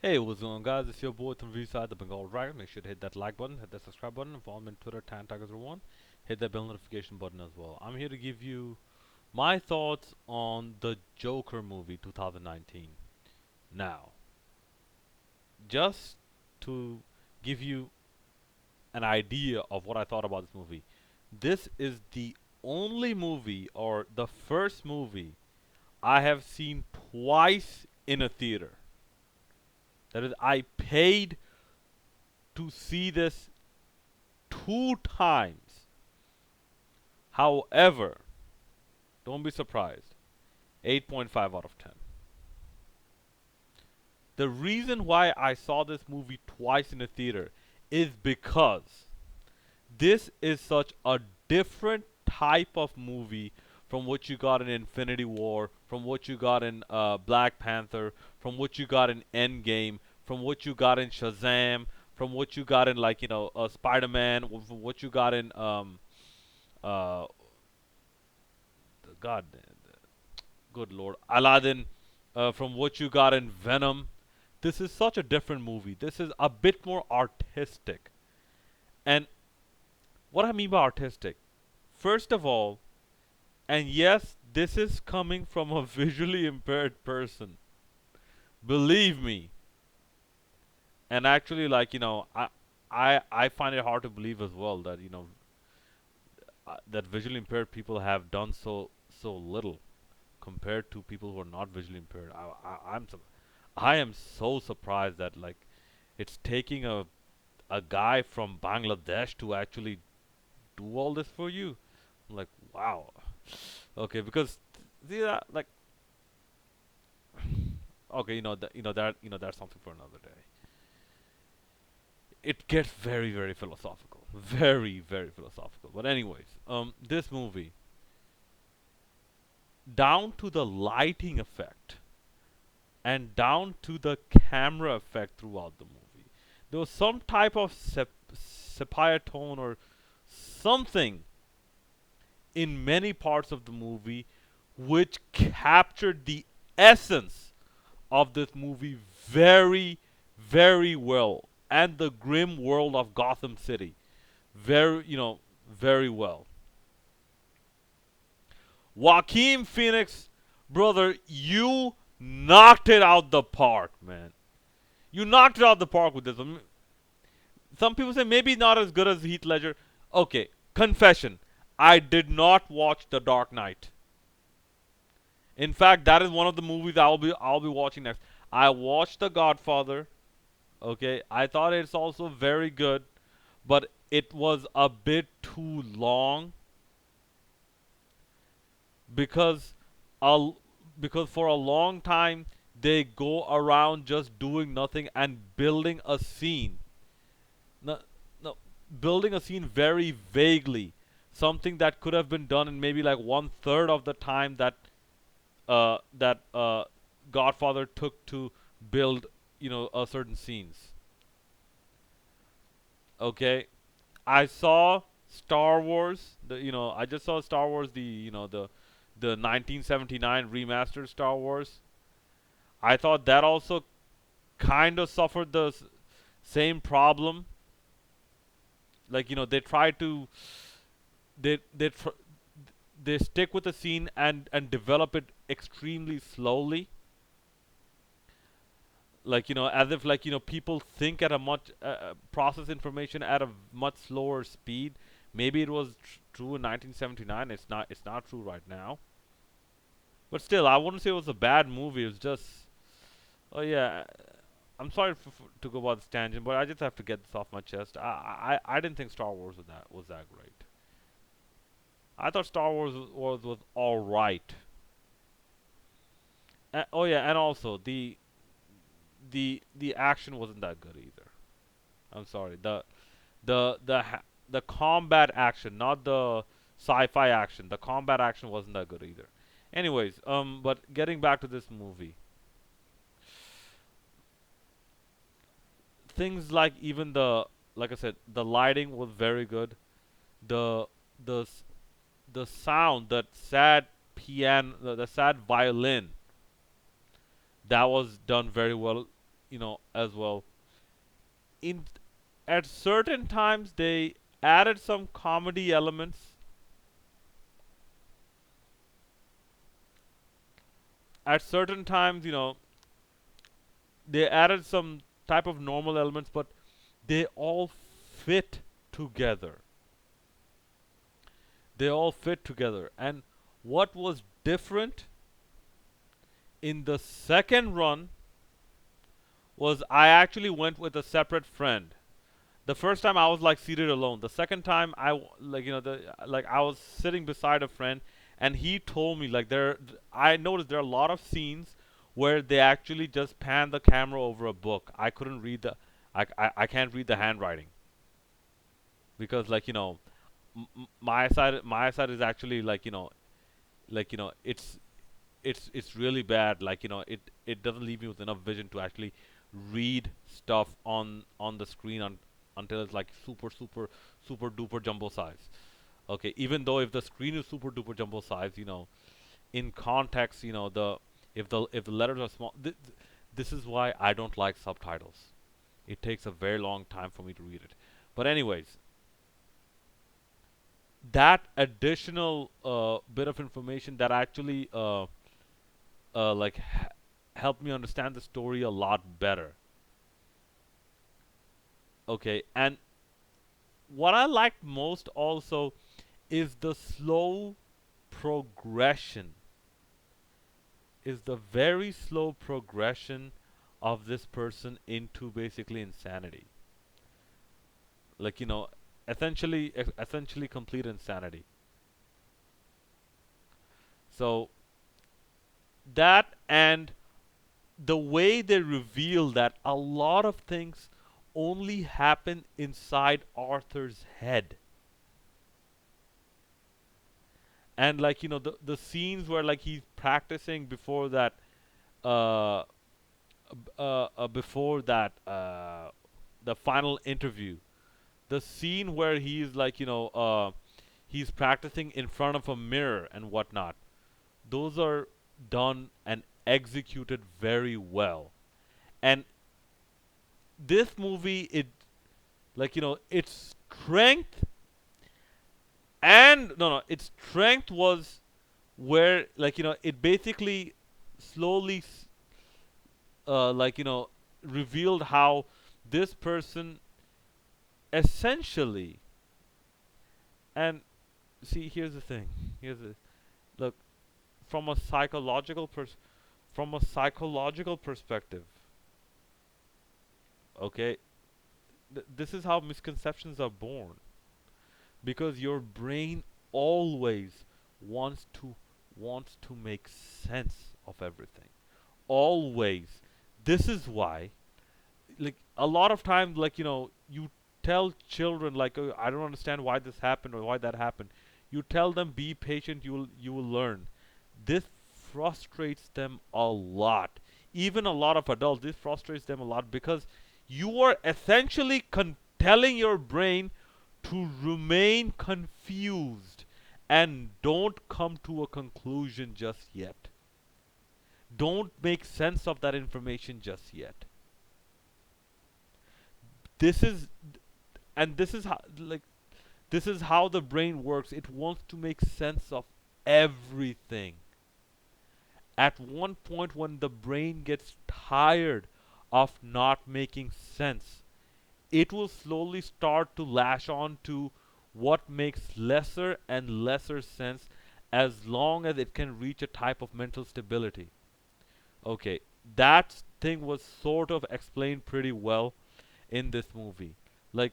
Hey, what's going on, guys? It's your boy from V-Side, the Bengal Dragon. Make sure to hit that like button, hit that subscribe button, follow me on Twitter, TanTiger01. Hit that bell notification button as well. I'm here to give you my thoughts on the Joker movie 2019. Now, just to give you an idea of what I thought about this movie, this is the only movie or the first movie I have seen twice in a theater. That is, I paid to see this two times. However, don't be surprised. 8.5 out of 10. The reason why I saw this movie twice in the theater is because this is such a different type of movie from what you got in Infinity War, from what you got in Black Panther, from what you got in Endgame, from what you got in Shazam, from what you got in Spider-Man, from what you got in uh God, good lord, Aladdin, from what you got in Venom. This is such a different movie. This is a bit more artistic. And what I mean by artistic, first of all, and yes, this is coming from a visually impaired person. Believe me. And actually, I find it hard to believe as well that that visually impaired people have done so little compared to people who are not visually impaired. I am so surprised that it's taking a guy from Bangladesh to actually do all this for you. I'm like, wow. Okay, because like okay, that's something for another day. It gets very philosophical, very philosophical. But anyways, this movie down to the lighting effect and down to the camera effect throughout the movie. There was some type of sepia tone or something in many parts of the movie which captured the essence of this movie very well, and the grim world of Gotham City very well. Joaquin Phoenix, brother, you knocked it out the park, man. You knocked it out the park with this. Some people say maybe not as good as Heath Ledger. Okay, confession. I did not watch The Dark Knight. In fact, that is one of the movies I'll be watching next. I watched The Godfather. Okay, I thought it's also very good, but it was a bit too long because a, because for a long time they go around just doing nothing and building a scene. No, no, building a scene very vaguely. Something that could have been done in maybe like one third of the time that Godfather took to build, certain scenes. Okay, I saw Star Wars. I just saw Star Wars. The 1979 remastered Star Wars. I thought that also kind of suffered the same problem. Like they try to they tr- they stick with the scene and develop it extremely slowly. Like as if people think at a much process information at a much slower speed. Maybe it was true in 1979. It's not true right now. But still, I wouldn't say it was a bad movie. It was just, oh yeah. I'm sorry to go about this tangent, but I just have to get this off my chest. I didn't think Star Wars was that great. I thought Star Wars was all right. Oh yeah, and also the action wasn't that good either. I'm sorry. The combat action, not the sci-fi action. The combat action wasn't that good either. Anyways, but getting back to this movie, things like even like I said, the lighting was very good. The the s- the sound, that sad piano, the sad violin, that was done very well. as well. In At certain times they added some comedy elements. At certain times, they added some type of normal elements, but they all fit together. They all fit together. And what was different in the second run was I actually went with a separate friend. The first time I was like seated alone. The second time like I was sitting beside a friend, and he told me like I noticed there are a lot of scenes where they actually just pan the camera over a book. I couldn't read I can't read the handwriting because my eyesight is actually it's really bad. It doesn't leave me with enough vision to actually read stuff on the screen until it's like super duper jumbo size. Okay, even though if the screen is super duper jumbo size, in context, the if the letters are small, this is why I don't like subtitles. It takes a very long time for me to read it. But anyways, that additional bit of information that actually helped me understand the story a lot better. Okay, and what I liked most also is the slow progression, is the very slow progression of this person into basically insanity. Like, essentially complete insanity. So that, and the way they reveal that a lot of things only happen inside Arthur's head. And the scenes where like he's practicing uh, before that the final interview, the scene where he's he's practicing in front of a mirror and whatnot, those are done and executed very well. And this movie, its strength, and no, its strength was where it basically slowly revealed how this person essentially, and see, here's the thing, here's the look, from a psychological perspective, okay, this is how misconceptions are born, because your brain always wants to wants to make sense of everything, always. This is why, like, a lot of times, you tell children, I don't understand why this happened or why that happened. You tell them, be patient, you will learn. This frustrates them a lot. Even a lot of adults, this frustrates them a lot, because you are essentially telling your brain to remain confused and don't come to a conclusion just yet. Don't make sense of that information just yet. This is and this is how this is how the brain works. It wants to make sense of everything. At one point, when the brain gets tired of not making sense, it will slowly start to lash on to what makes lesser and lesser sense, as long as it can reach a type of mental stability. Okay, that thing was sort of explained pretty well in this movie. Like,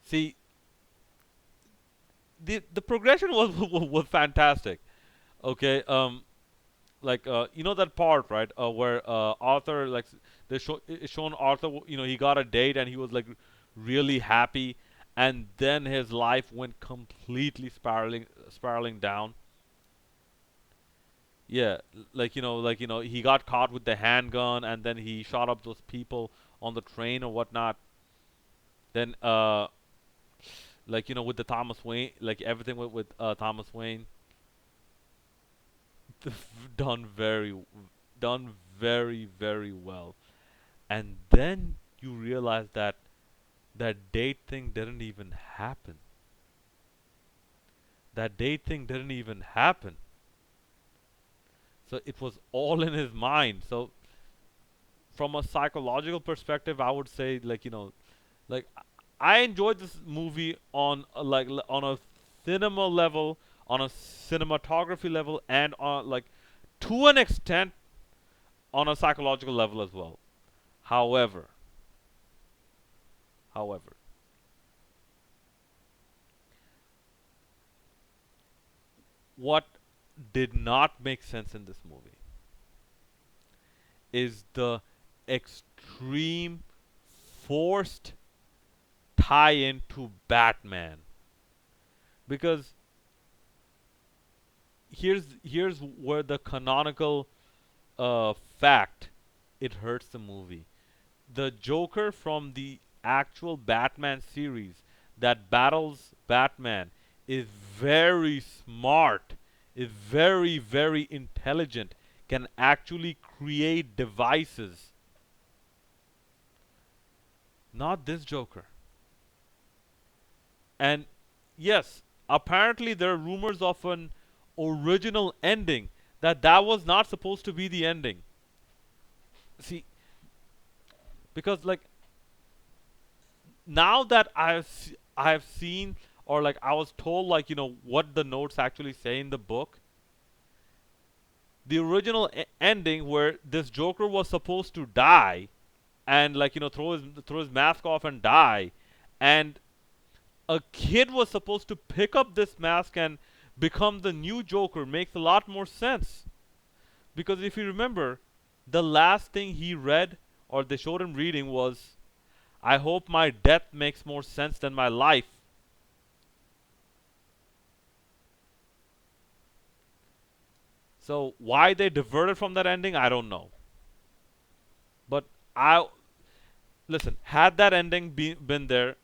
see, the progression was was fantastic. Okay, that part, right, where Arthur, it's shown Arthur, he got a date and he was like really happy, and then his life went completely spiraling down. Yeah, he got caught with the handgun, and then he shot up those people on the train or whatnot. Then with the Thomas Wayne, like everything with Thomas Wayne, done very done very, very well. And then you realize that that date thing didn't even happen. That date thing didn't even happen. So it was all in his mind. So from a psychological perspective, I would say, like, like, I enjoyed this movie on on a cinema level, on a cinematography level, and on, like, to an extent, on a psychological level as well. However, however, what did not make sense in this movie is the extreme forced tie in to Batman. Because here's where the canonical fact it hurts the movie. The Joker from the actual Batman series that battles Batman is very smart, is very, very intelligent, can actually create devices. Not this Joker. And yes, apparently there are rumors of an original ending, that was not supposed to be the ending. See, because, like, now that I have seen, or, like, I was told, like, what the notes actually say in the book. The original ending, where this Joker was supposed to die, and, like, throw his mask off and die, and a kid was supposed to pick up this mask and become the new Joker, makes a lot more sense. Because if you remember, the last thing he read, or they showed him reading, was, "I hope my death makes more sense than my life." So why they diverted from that ending, I don't know. But I listen, had that ending been there,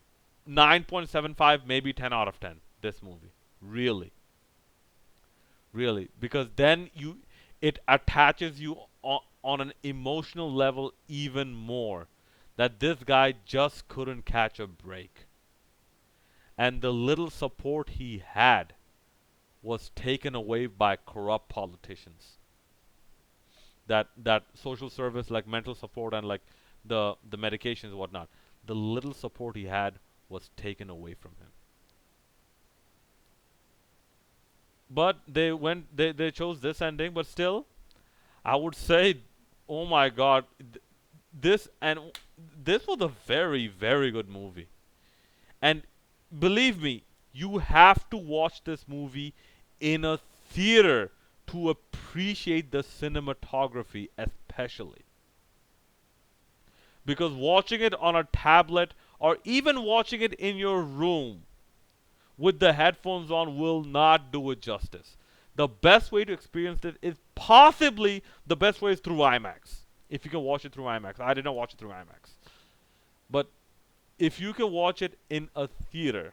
9.75, maybe 10 out of 10. This movie, really, really, because then it attaches you on an emotional level even more. That this guy just couldn't catch a break, and the little support he had was taken away by corrupt politicians. That social service, like mental support, and, like, the medications and whatnot, the little support he had was taken away from him. But they chose this ending. But still, I would say, oh my god, this and this was a very, very good movie. And believe me, you have to watch this movie in a theater to appreciate the cinematography, especially. Because watching it on a tablet, or even watching it in your room with the headphones on, will not do it justice. The best way to experience it is, possibly the best way is through IMAX. If you can watch it through IMAX. I did not watch it through IMAX. But if you can watch it in a theater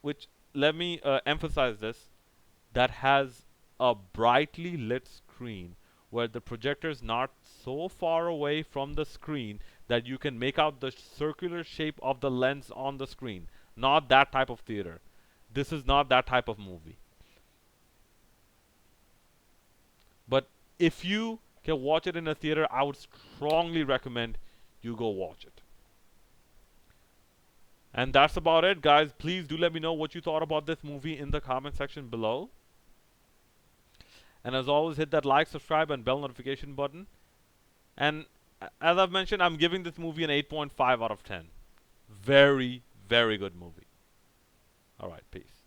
which, let me emphasize this, that has a brightly lit screen, where the projector is not so far away from the screen that you can make out the circular shape of the lens on the screen. Not that type of theater. This is not that type of movie. But if you can watch it in a theater, I would strongly recommend you go watch it. And that's about it, guys. Please do let me know what you thought about this movie in the comment section below. And as always, hit that like, subscribe, and bell notification button. And as I've mentioned, I'm giving this movie an 8.5 out of 10. Very, very good movie. Alright, peace.